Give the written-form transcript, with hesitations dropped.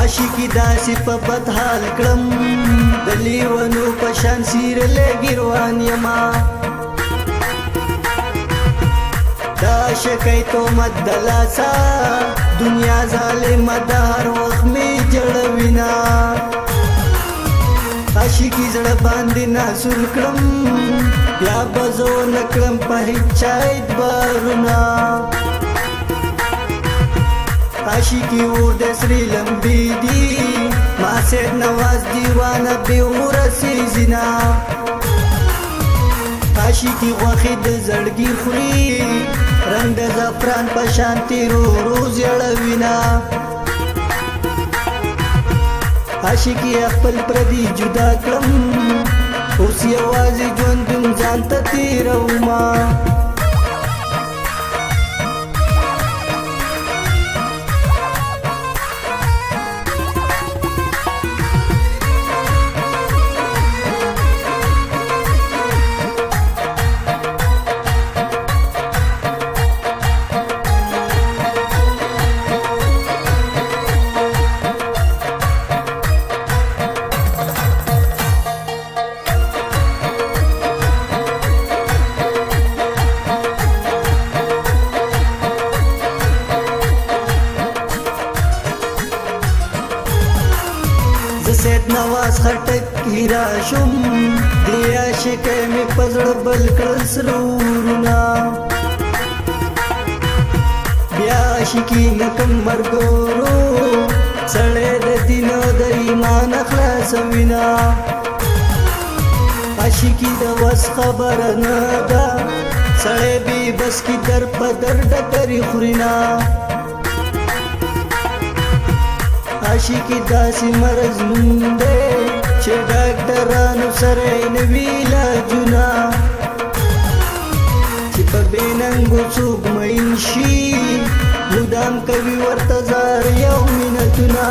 عاشقی داسې په بد حال کړم د لیونو په شان څیرلی ګیروان یما دا عاشقۍ تهمت د لاسه دنیا ظالمه ده هر وخت مې جړوینه عاشقی زړه باندې ناسور کړم بیا به زه ونه کړم په هېڅ چا اعتبارونه عاشقی اور د سرې لمبې دي ما سید نواز دیوانه بې عمره سیزینه عاشقی غوښې د زړګي خوري رنګ د زعفران په شان تیرو ورو زیړوینه عاشقی خپل پردي جدا کړم اوس یوازې ژوندون ځان ته تېرومه سید نواز خټک هیرا شم دی عاشقۍ مې په زړه بل کړل سرورونه بیا عاشقي نه کم مرګورو سړی د دین او د ایمان خلاصوینه عاشقي د وس خبره نه ده سړی بې بس کې در په در ډکرې خورینه عاشقی داسې مرض نوم دی چې ډاکټرانو سره یې نه وي علاجونه چې په بې ننګو څوک مین شي مدام کوي ورته زار یو منتونه